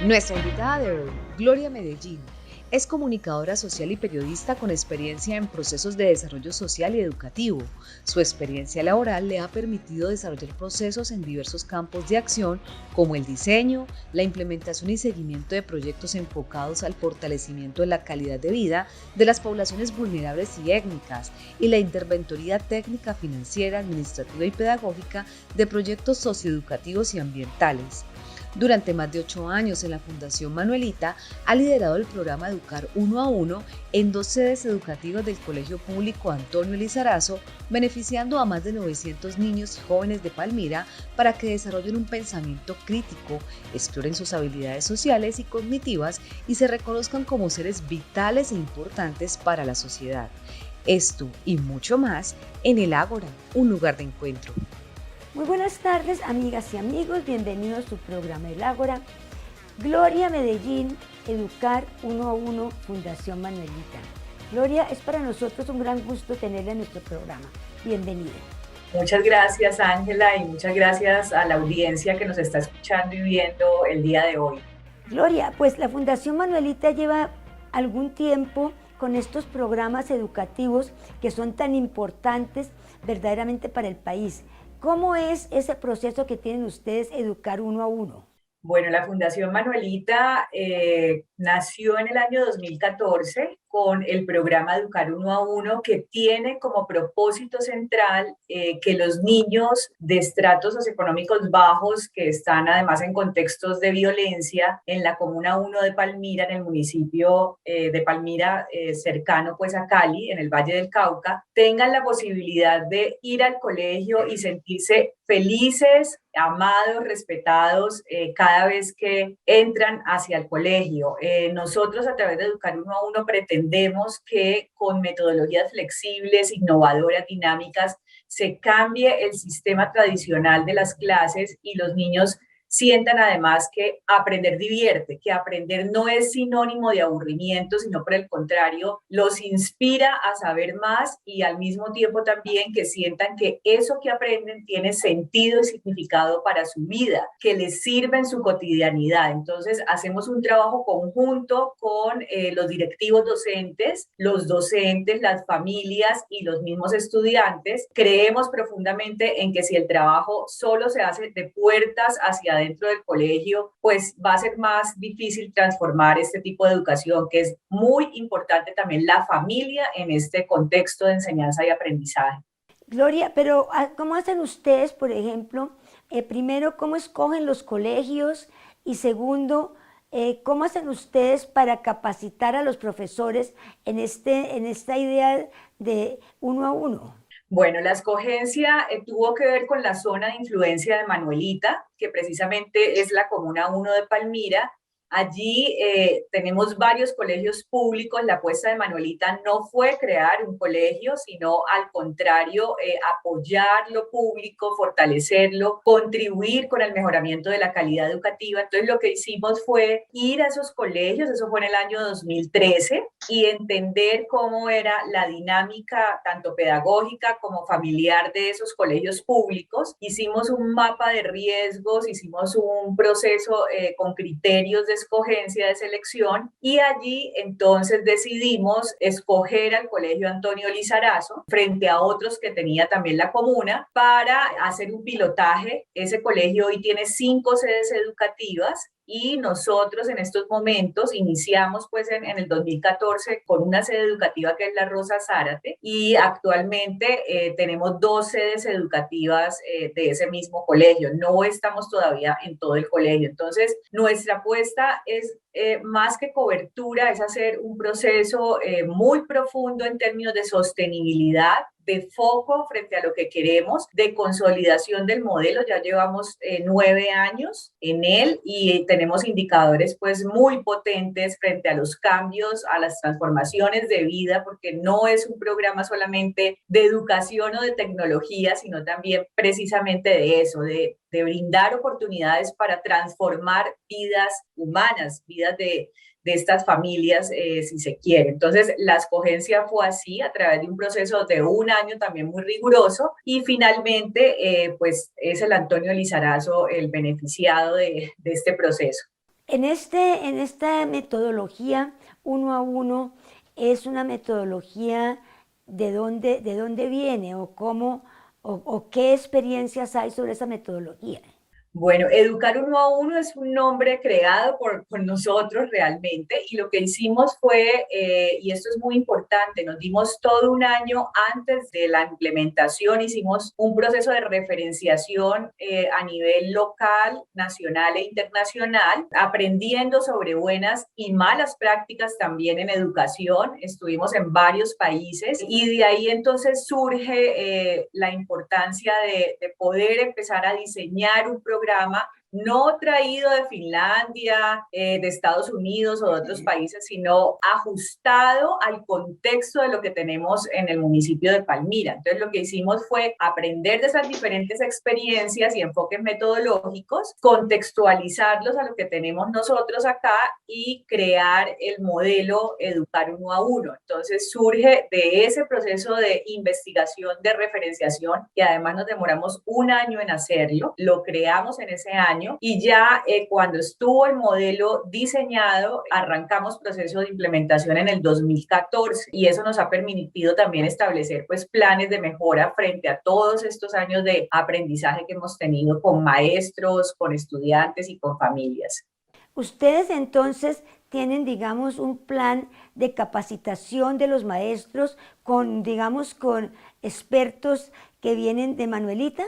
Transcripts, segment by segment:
Nuestra invitada de hoy, Gloria Medellín, es comunicadora social y periodista con experiencia en procesos de desarrollo social y educativo. Su experiencia laboral le ha permitido desarrollar procesos en diversos campos de acción como el diseño, la implementación y seguimiento de proyectos enfocados al fortalecimiento de la calidad de vida de las poblaciones vulnerables y étnicas y la interventoría técnica, financiera, administrativa y pedagógica de proyectos socioeducativos y ambientales. Durante más de 8 años en la Fundación Manuelita ha liderado el programa Educar Uno a Uno en 2 sedes educativas del Colegio Público Antonio Lizarazo, beneficiando a más de 900 niños y jóvenes de Palmira para que desarrollen un pensamiento crítico, exploren sus habilidades sociales y cognitivas y se reconozcan como seres vitales e importantes para la sociedad. Esto y mucho más en el Ágora, un lugar de encuentro. Muy buenas tardes, amigas y amigos, bienvenidos a su programa El Ágora. Gloria Medellín, Educar Uno a Uno, Fundación Manuelita. Gloria, es para nosotros un gran gusto tenerla en nuestro programa. Bienvenida. Muchas gracias, Ángela, y muchas gracias a la audiencia que nos está escuchando y viendo el día de hoy. Gloria, pues la Fundación Manuelita lleva algún tiempo con estos programas educativos que son tan importantes verdaderamente para el país. ¿Cómo es ese proceso que tienen ustedes Educar Uno a Uno? Bueno, la Fundación Manuelita nació en el año 2014 con el programa Educar Uno a Uno, que tiene como propósito central que los niños de estratos socioeconómicos bajos, que están además en contextos de violencia en la Comuna 1 de Palmira, en el municipio de Palmira, cercano pues a Cali, en el Valle del Cauca, tengan la posibilidad de ir al colegio y sentirse felices, amados, respetados cada vez que entran hacia el colegio. Nosotros a través de Educar Uno a Uno pretendemos que con metodologías flexibles, innovadoras, dinámicas, se cambie el sistema tradicional de las clases y los niños sientan además que aprender divierte, que aprender no es sinónimo de aburrimiento, sino por el contrario, los inspira a saber más y al mismo tiempo también que sientan que eso que aprenden tiene sentido y significado para su vida, que les sirve en su cotidianidad. Entonces, hacemos un trabajo conjunto con los directivos docentes, los docentes, las familias y los mismos estudiantes. Creemos profundamente en que si el trabajo solo se hace de puertas hacia dentro del colegio, pues va a ser más difícil transformar este tipo de educación, que es muy importante también la familia en este contexto de enseñanza y aprendizaje. Gloria, pero ¿cómo hacen ustedes, por ejemplo, primero, cómo escogen los colegios y segundo, cómo hacen ustedes para capacitar a los profesores en esta idea de uno a uno? Bueno, la escogencia tuvo que ver con la zona de influencia de Manuelita, que precisamente es la Comuna 1 de Palmira. Allí tenemos varios colegios públicos. La apuesta de Manuelita no fue crear un colegio, sino al contrario, apoyar lo público, fortalecerlo, contribuir con el mejoramiento de la calidad educativa. Entonces lo que hicimos fue ir a esos colegios, eso fue en el año 2013, y entender cómo era la dinámica tanto pedagógica como familiar de esos colegios públicos. Hicimos un mapa de riesgos, hicimos un proceso con criterios de escogencia, de selección, y allí entonces decidimos escoger al Colegio Antonio Lizarazo frente a otros que tenía también la comuna para hacer un pilotaje. Ese colegio hoy tiene 5 sedes educativas y nosotros en estos momentos iniciamos pues en el 2014 con una sede educativa que es la Rosa Zárate y actualmente tenemos 2 sedes educativas de ese mismo colegio. No estamos todavía en todo el colegio. Entonces, nuestra apuesta es más que cobertura, es hacer un proceso muy profundo en términos de sostenibilidad, de foco frente a lo que queremos, de consolidación del modelo. Ya llevamos 9 años en él y tenemos indicadores pues muy potentes frente a los cambios, a las transformaciones de vida, porque no es un programa solamente de educación o de tecnología, sino también precisamente de eso, de brindar oportunidades para transformar vidas humanas, vidas de estas familias, si se quiere. Entonces, la escogencia fue así, a través de un proceso de 1 año también muy riguroso, y finalmente, pues es el Antonio Lizarazo el beneficiado de este proceso. En esta metodología uno a uno, ¿es una metodología de dónde viene o cómo o qué experiencias hay sobre esa metodología? Bueno, Educar Uno a Uno es un nombre creado por nosotros realmente y lo que hicimos fue, y esto es muy importante, nos dimos todo un año antes de la implementación, hicimos un proceso de referenciación a nivel local, nacional e internacional, aprendiendo sobre buenas y malas prácticas también en educación. Estuvimos en varios países y de ahí entonces surge la importancia de poder empezar a diseñar un programa no traído de Finlandia, de Estados Unidos o de otros países, sino ajustado al contexto de lo que tenemos en el municipio de Palmira. Entonces, lo que hicimos fue aprender de esas diferentes experiencias y enfoques metodológicos, contextualizarlos a lo que tenemos nosotros acá y crear el modelo Educar Uno a Uno. Entonces, surge de ese proceso de investigación, de referenciación, y además nos demoramos un año en hacerlo, lo creamos en ese año y ya cuando estuvo el modelo diseñado, arrancamos proceso de implementación en el 2014 y eso nos ha permitido también establecer pues planes de mejora frente a todos estos años de aprendizaje que hemos tenido con maestros, con estudiantes y con familias. Ustedes entonces tienen, digamos, un plan de capacitación de los maestros con, digamos, con expertos que vienen de Manuelita.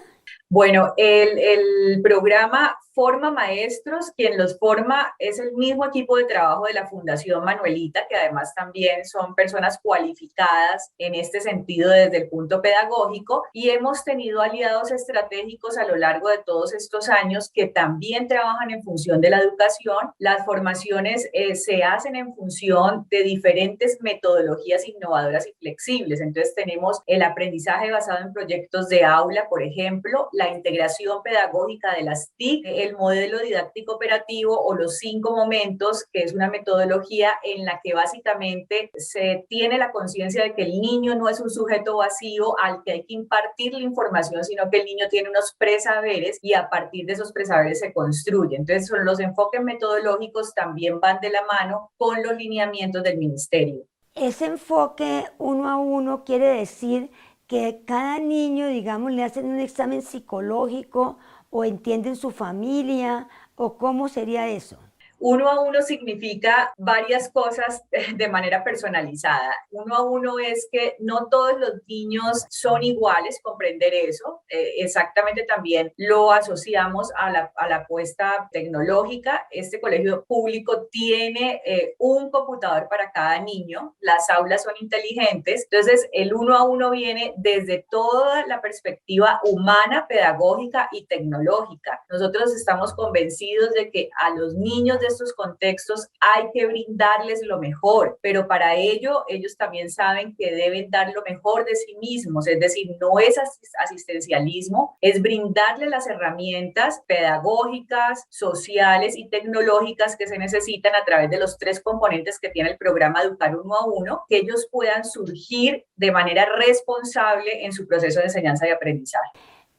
Bueno, el programa forma maestros, quien los forma es el mismo equipo de trabajo de la Fundación Manuelita, que además también son personas cualificadas en este sentido desde el punto pedagógico, y hemos tenido aliados estratégicos a lo largo de todos estos años que también trabajan en función de la educación. Las formaciones se hacen en función de diferentes metodologías innovadoras y flexibles. Entonces tenemos el aprendizaje basado en proyectos de aula, por ejemplo, la integración pedagógica de las TIC, el modelo didáctico operativo o los 5 momentos, que es una metodología en la que básicamente se tiene la conciencia de que el niño no es un sujeto vacío al que hay que impartir la información, sino que el niño tiene unos presaberes y a partir de esos presaberes se construye. Entonces, los enfoques metodológicos también van de la mano con los lineamientos del ministerio. Ese enfoque uno a uno quiere decir que cada niño, digamos, le hacen un examen psicológico o entienden su familia o cómo sería eso. Uno a uno significa varias cosas de manera personalizada. Uno a uno es que no todos los niños son iguales, comprender eso. Exactamente también lo asociamos a la apuesta tecnológica. Este colegio público tiene un computador para cada niño. Las aulas son inteligentes. Entonces, el uno a uno viene desde toda la perspectiva humana, pedagógica y tecnológica. Nosotros estamos convencidos de que a los niños de estos contextos hay que brindarles lo mejor, pero para ello ellos también saben que deben dar lo mejor de sí mismos, es decir, no es asistencialismo, es brindarles las herramientas pedagógicas, sociales y tecnológicas que se necesitan a través de los 3 componentes que tiene el programa Educar Uno a Uno, que ellos puedan surgir de manera responsable en su proceso de enseñanza y aprendizaje.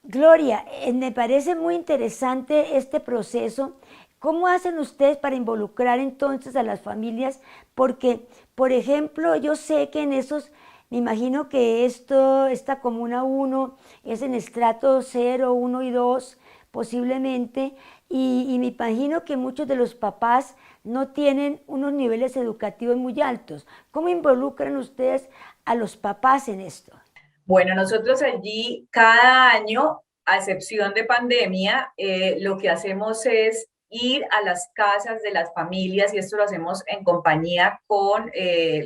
Gloria, me parece muy interesante este proceso. ¿Cómo hacen ustedes para involucrar entonces a las familias? Porque, por ejemplo, yo sé que en esos, me imagino que esta comuna 1 es en estrato 0, 1 y 2 posiblemente, y me imagino que muchos de los papás no tienen unos niveles educativos muy altos. ¿Cómo involucran ustedes a los papás en esto? Bueno, nosotros allí cada año, a excepción de pandemia, lo que hacemos es ir a las casas de las familias y esto lo hacemos en compañía con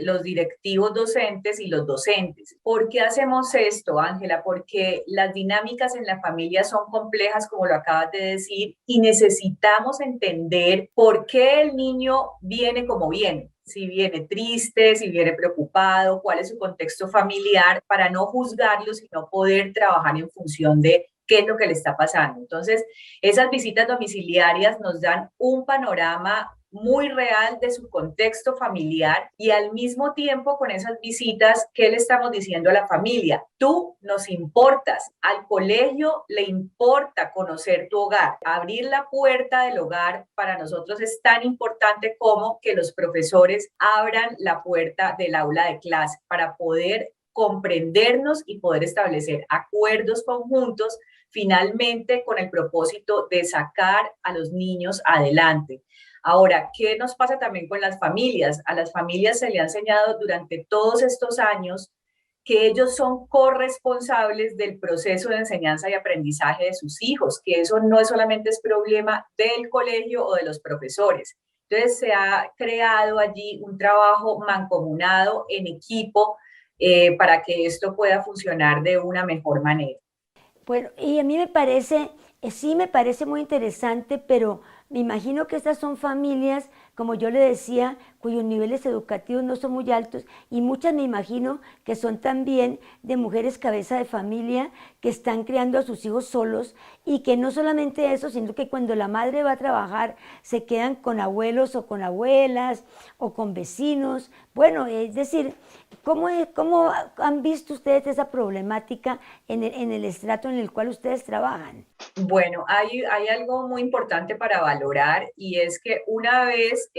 los directivos docentes y los docentes. ¿Por qué hacemos esto, Ángela? Porque las dinámicas en la familia son complejas, como lo acabas de decir, y necesitamos entender por qué el niño viene como viene. Si viene triste, si viene preocupado, cuál es su contexto familiar, para no juzgarlo, sino poder trabajar en función de qué es lo que le está pasando. Entonces, esas visitas domiciliarias nos dan un panorama muy real de su contexto familiar y al mismo tiempo con esas visitas, ¿qué le estamos diciendo a la familia? Tú nos importas, al colegio le importa conocer tu hogar. Abrir la puerta del hogar para nosotros es tan importante como que los profesores abran la puerta del aula de clase para poder comprendernos y poder establecer acuerdos conjuntos finalmente con el propósito de sacar a los niños adelante. Ahora, ¿qué nos pasa también con las familias? A las familias se le ha enseñado durante todos estos años que ellos son corresponsables del proceso de enseñanza y aprendizaje de sus hijos, que eso no es solamente es problema del colegio o de los profesores. Entonces se ha creado allí un trabajo mancomunado en equipo para que esto pueda funcionar de una mejor manera. Bueno, y a mí me parece, sí me parece muy interesante, pero me imagino que estas son familias, como yo le decía, cuyos niveles educativos no son muy altos y muchas me imagino que son también de mujeres cabeza de familia que están criando a sus hijos solos y que no solamente eso, sino que cuando la madre va a trabajar se quedan con abuelos o con abuelas o con vecinos. Bueno, es decir, ¿cómo han visto ustedes esa problemática en el estrato en el cual ustedes trabajan? Bueno, hay algo muy importante para valorar y es que una vez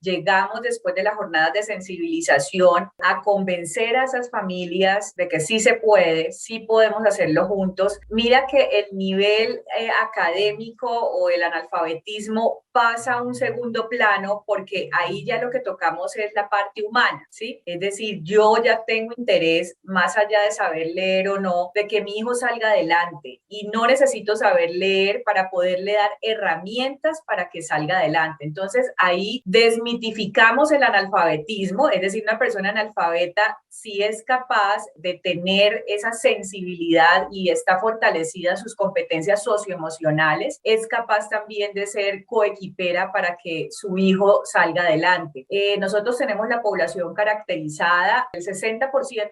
llegamos después de las jornadas de sensibilización a convencer a esas familias de que sí se puede, sí podemos hacerlo juntos, mira que el nivel académico o el analfabetismo pasa a un segundo plano porque ahí ya lo que tocamos es la parte humana, ¿sí? Es decir, yo ya tengo interés, más allá de saber leer o no, de que mi hijo salga adelante y no necesito saber leer para poderle dar herramientas para que salga adelante. Entonces ahí desmitificamos el analfabetismo, es decir, una persona analfabeta sí es capaz de tener esa sensibilidad y está fortalecida sus competencias socioemocionales, es capaz también de ser coequipera para que su hijo salga adelante. Nosotros tenemos la población caracterizada, el 60%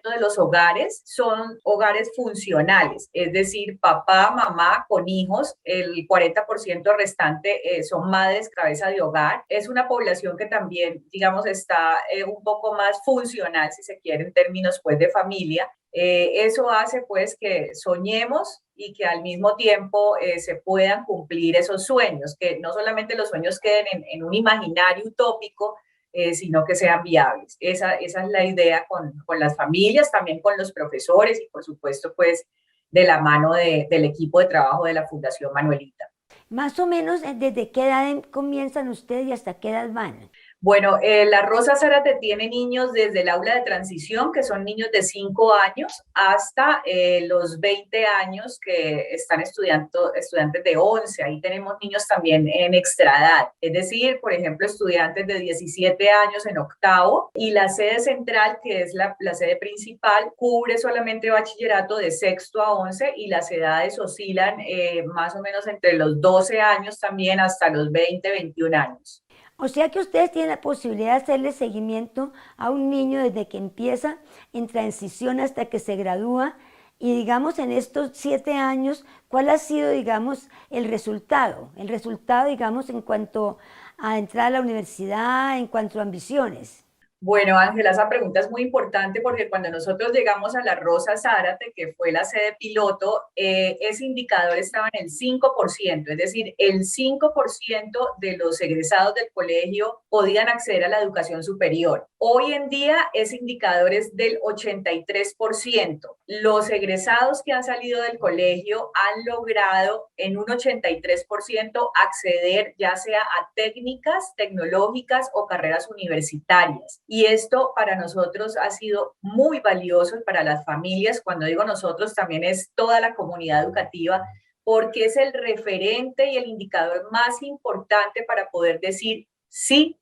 de los hogares son hogares funcionales, es decir, papá, mamá con hijos, el 40% restante son madres cabeza de hogar. Es una población que también, digamos, está un poco más funcional, si se quiere, en términos pues de familia. Eso hace pues que soñemos y que al mismo tiempo se puedan cumplir esos sueños, que no solamente los sueños queden en un imaginario utópico, sino que sean viables. Esa es la idea con las familias, también con los profesores y por supuesto pues de la mano del equipo de trabajo de la Fundación Manuelita. Más o menos, ¿desde qué edad comienzan ustedes y hasta qué edad van? Bueno, la Rosa Zárate tiene niños desde el aula de transición, que son niños de 5 años, hasta los 20 años que están estudiantes de 11. Ahí tenemos niños también en extraedad, es decir, por ejemplo, estudiantes de 17 años en octavo. Y la sede central, que es la sede principal, cubre solamente bachillerato de sexto a 11 y las edades oscilan más o menos entre los 12 años también hasta los 20, 21 años. O sea que ustedes tienen la posibilidad de hacerle seguimiento a un niño desde que empieza en transición hasta que se gradúa y digamos en estos 7 años, ¿cuál ha sido digamos el resultado? El resultado digamos en cuanto a entrar a la universidad, en cuanto a ambiciones. Bueno, Ángela, esa pregunta es muy importante porque cuando nosotros llegamos a la Rosa Zárate, que fue la sede piloto, ese indicador estaba en el 5%, es decir, el 5% de los egresados del colegio podían acceder a la educación superior. Hoy en día ese indicador es del 83%. Los egresados que han salido del colegio han logrado en un 83% acceder ya sea a técnicas tecnológicas o carreras universitarias. Y esto para nosotros ha sido muy valioso para las familias. Cuando digo nosotros, también es toda la comunidad educativa, porque es el referente y el indicador más importante para poder decir sí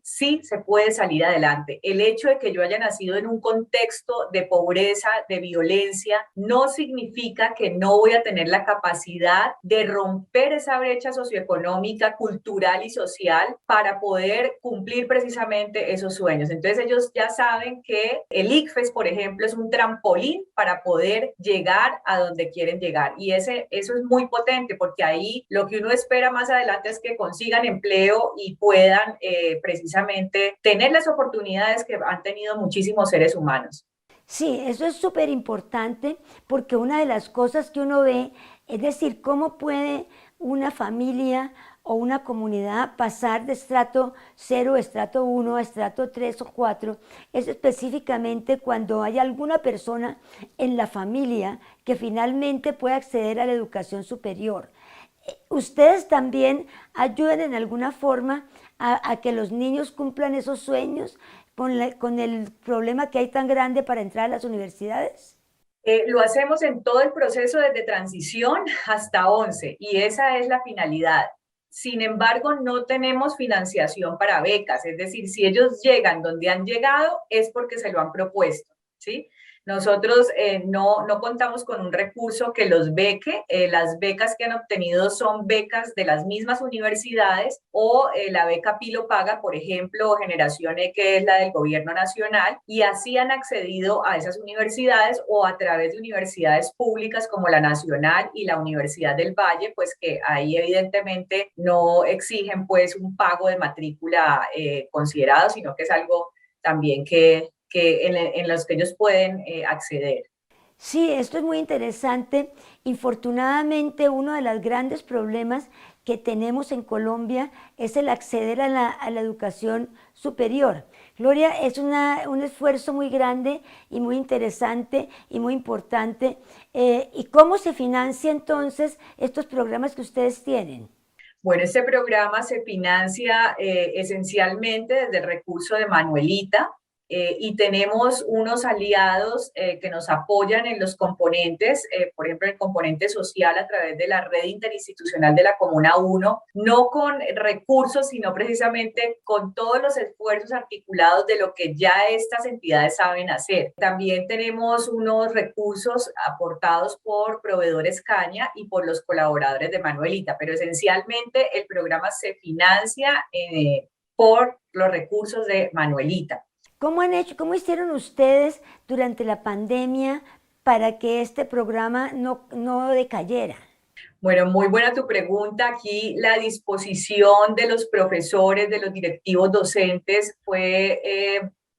sí se puede salir adelante. El hecho de que yo haya nacido en un contexto de pobreza, de violencia, no significa que no voy a tener la capacidad de romper esa brecha socioeconómica, cultural y social para poder cumplir precisamente esos sueños. Entonces ellos ya saben que el ICFES, por ejemplo, es un trampolín para poder llegar a donde quieren llegar. Y eso es muy potente porque ahí lo que uno espera más adelante es que consigan empleo y puedan precisamente tener las oportunidades que han tenido muchísimos seres humanos. Sí, eso es súper importante porque una de las cosas que uno ve, es decir, cómo puede una familia o una comunidad pasar de estrato 0, estrato 1 a estrato 3 o 4, es específicamente cuando hay alguna persona en la familia que finalmente puede acceder a la educación superior. ¿Ustedes también ayudan en alguna forma a que los niños cumplan esos sueños con el problema que hay tan grande para entrar a las universidades? Lo hacemos en todo el proceso desde transición hasta 11 y esa es la finalidad. Sin embargo, no tenemos financiación para becas, es decir, si ellos llegan donde han llegado es porque se lo han propuesto, ¿sí? Nosotros no contamos con un recurso que los beque. Las becas que han obtenido son becas de las mismas universidades o la beca Pilo Paga, por ejemplo, Generación E, que es la del gobierno nacional, y así han accedido a esas universidades o a través de universidades públicas como la Nacional y la Universidad del Valle, pues que ahí evidentemente no exigen pues un pago de matrícula considerado, sino que es algo también que en los que ellos pueden acceder. Sí, esto es muy interesante. Infortunadamente, uno de los grandes problemas que tenemos en Colombia es el acceder a la educación superior. Gloria, es un esfuerzo muy grande y muy interesante y muy importante. ¿Y cómo se financia entonces estos programas que ustedes tienen? Bueno, este programa se financia esencialmente desde el recurso de Manuelita y tenemos unos aliados que nos apoyan en los componentes, por ejemplo, el componente social a través de la red interinstitucional de la Comuna 1, no con recursos, sino precisamente con todos los esfuerzos articulados de lo que ya estas entidades saben hacer. También tenemos unos recursos aportados por Proveedores Caña y por los colaboradores de Manuelita, pero esencialmente el programa se financia por los recursos de Manuelita. ¿Cómo hicieron ustedes durante la pandemia para que este programa no decayera? Bueno, muy buena tu pregunta. Aquí la disposición de los profesores, de los directivos docentes fue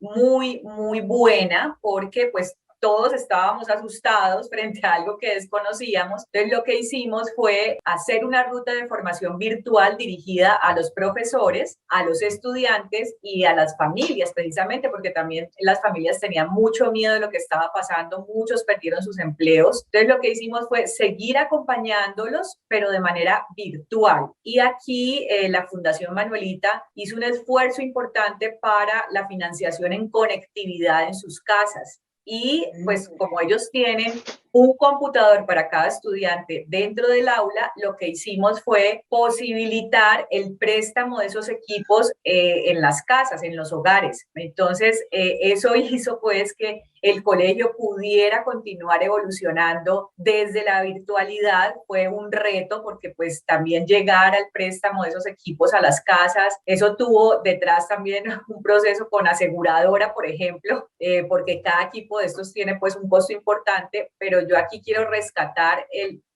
muy buena porque pues todos estábamos asustados frente a algo que desconocíamos. Entonces lo que hicimos fue hacer una ruta de formación virtual dirigida a los profesores, a los estudiantes y a las familias, precisamente porque también las familias tenían mucho miedo de lo que estaba pasando, muchos perdieron sus empleos. Entonces lo que hicimos fue seguir acompañándolos, pero de manera virtual. Y aquí la Fundación Manuelita hizo un esfuerzo importante para la financiación en conectividad en sus casas. Y pues como ellos tienen un computador para cada estudiante dentro del aula, lo que hicimos fue posibilitar el préstamo de esos equipos en las casas, en los hogares. Entonces, eso hizo pues que el colegio pudiera continuar evolucionando desde la virtualidad. Fue un reto porque pues también llegar al préstamo de esos equipos a las casas, eso tuvo detrás también un proceso con aseguradora, por ejemplo, porque cada equipo de estos tiene pues un costo importante, pero yo aquí quiero rescatar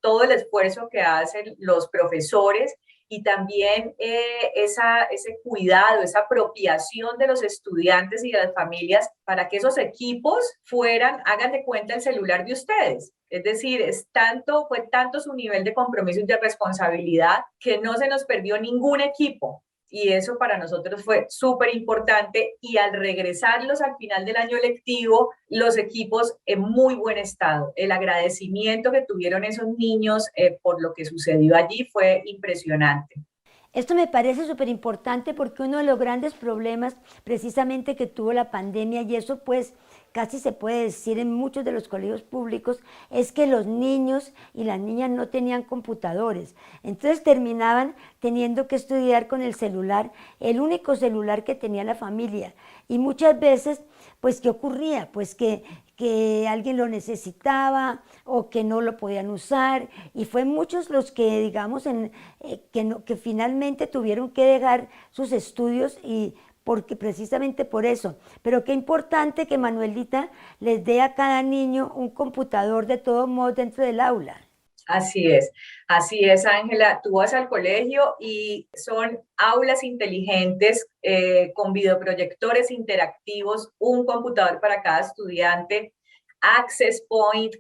todo el esfuerzo que hacen los profesores y también ese cuidado, esa apropiación de los estudiantes y de las familias para que esos equipos hagan de cuenta el celular de ustedes. Es decir, fue tanto su nivel de compromiso y de responsabilidad que no se nos perdió ningún equipo. Y eso para nosotros fue súper importante y al regresarlos al final del año lectivo, los equipos en muy buen estado. El agradecimiento que tuvieron esos niños por lo que sucedió allí fue impresionante. Esto me parece súper importante porque uno de los grandes problemas precisamente que tuvo la pandemia y eso pues casi se puede decir en muchos de los colegios públicos, es que los niños y las niñas no tenían computadores. Entonces terminaban teniendo que estudiar con el celular, el único celular que tenía la familia. Y muchas veces, pues, ¿qué ocurría? Pues que alguien lo necesitaba o que no lo podían usar, y fue muchos los que, digamos, que finalmente tuvieron que dejar sus estudios, y porque precisamente por eso. Pero qué importante que Manuelita les dé a cada niño un computador de todos modos dentro del aula. Así es, Ángela. Tú vas al colegio y son aulas inteligentes con videoproyectores interactivos, un computador para cada estudiante, Access Point,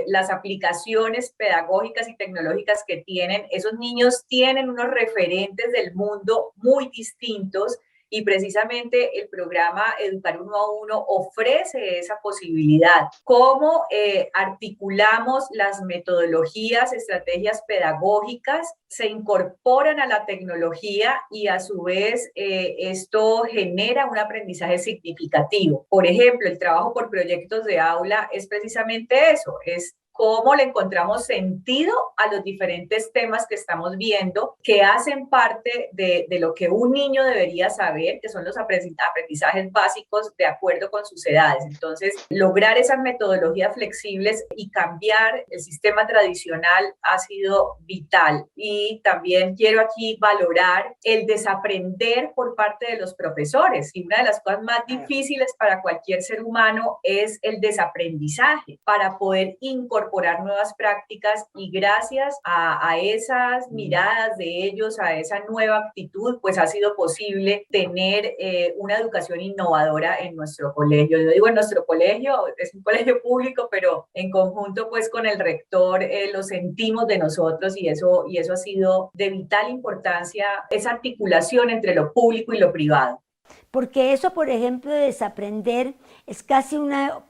las aplicaciones pedagógicas y tecnológicas que tienen. Esos niños tienen unos referentes del mundo muy distintos y precisamente el programa Educar Uno a Uno ofrece esa posibilidad. ¿Cómo articulamos las metodologías, estrategias pedagógicas, se incorporan a la tecnología y a su vez esto genera un aprendizaje significativo? Por ejemplo, el trabajo por proyectos de aula es precisamente eso, es cómo le encontramos sentido a los diferentes temas que estamos viendo, que hacen parte de lo que un niño debería saber, que son los aprendizajes básicos de acuerdo con sus edades. Entonces, lograr esas metodologías flexibles y cambiar el sistema tradicional ha sido vital. Y también quiero aquí valorar el desaprender por parte de los profesores. Y una de las cosas más difíciles para cualquier ser humano es el desaprendizaje, para poder incorporar nuevas prácticas, y gracias a esas miradas de ellos, a esa nueva actitud, pues ha sido posible tener una educación innovadora en nuestro colegio. Yo digo en nuestro colegio, es un colegio público, pero en conjunto pues con el rector lo sentimos de nosotros, y eso ha sido de vital importancia, esa articulación entre lo público y lo privado. Porque eso, por ejemplo, de desaprender es casi una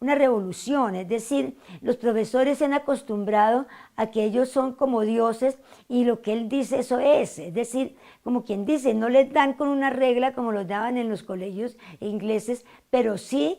revolución. Es decir, los profesores se han acostumbrado a que ellos son como dioses y lo que él dice eso es decir, como quien dice, no les dan con una regla como los daban en los colegios ingleses, pero sí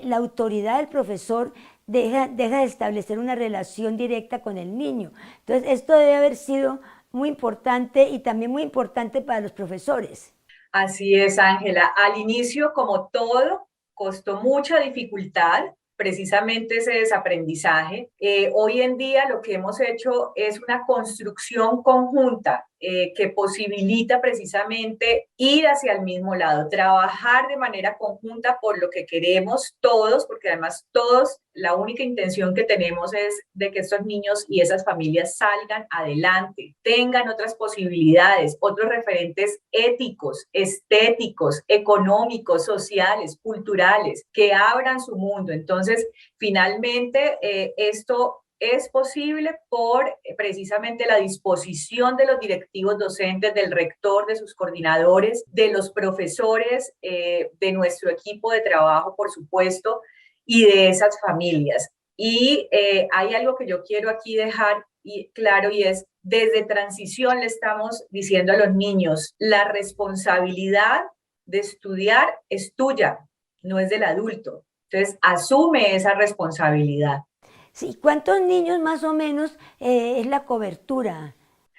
la autoridad del profesor deja de establecer una relación directa con el niño. Entonces, esto debe haber sido muy importante y también muy importante para los profesores. Así es, Ángela. Al inicio, como todo, costó mucha dificultad, precisamente ese desaprendizaje. Hoy en día lo que hemos hecho es una construcción conjunta que posibilita precisamente ir hacia el mismo lado, trabajar de manera conjunta por lo que queremos todos, porque además todos, la única intención que tenemos es de que estos niños y esas familias salgan adelante, tengan otras posibilidades, otros referentes éticos, estéticos, económicos, sociales, culturales, que abran su mundo. Entonces, finalmente, esto es posible por precisamente la disposición de los directivos docentes, del rector, de sus coordinadores, de los profesores, de nuestro equipo de trabajo, por supuesto, y de esas familias. Y hay algo que yo quiero aquí dejar claro, y es, desde transición le estamos diciendo a los niños, la responsabilidad de estudiar es tuya, no es del adulto. Entonces, asume esa responsabilidad. Sí, ¿cuántos niños más o menos es la cobertura?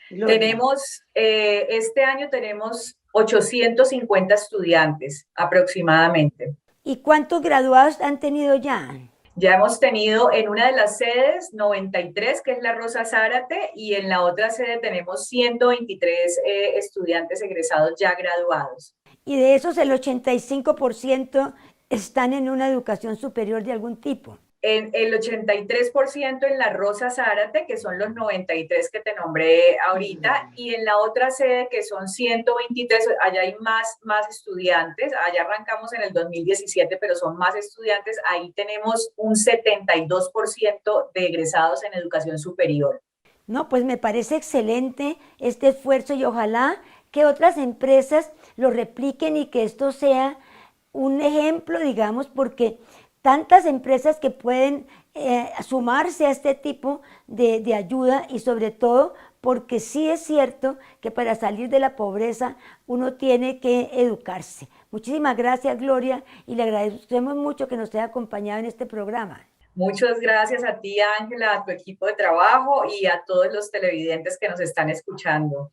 Tenemos, este año tenemos 850 estudiantes aproximadamente. ¿Y cuántos graduados han tenido ya? Ya hemos tenido en una de las sedes 93, que es la Rosa Zárate, y en la otra sede tenemos 123 estudiantes egresados ya graduados. Y de esos el 85% están en una educación superior de algún tipo. En el 83% en la Rosa Zárate, que son los 93 que te nombré ahorita, y en la otra sede, que son 123, allá hay más estudiantes, allá arrancamos en el 2017, pero son más estudiantes, ahí tenemos un 72% de egresados en educación superior. No, pues me parece excelente este esfuerzo, y ojalá que otras empresas lo repliquen y que esto sea un ejemplo, digamos, porque tantas empresas que pueden sumarse a este tipo de ayuda, y sobre todo porque sí es cierto que para salir de la pobreza uno tiene que educarse. Muchísimas gracias, Gloria, y le agradecemos mucho que nos haya acompañado en este programa. Muchas gracias a ti, Ángela, a tu equipo de trabajo y a todos los televidentes que nos están escuchando.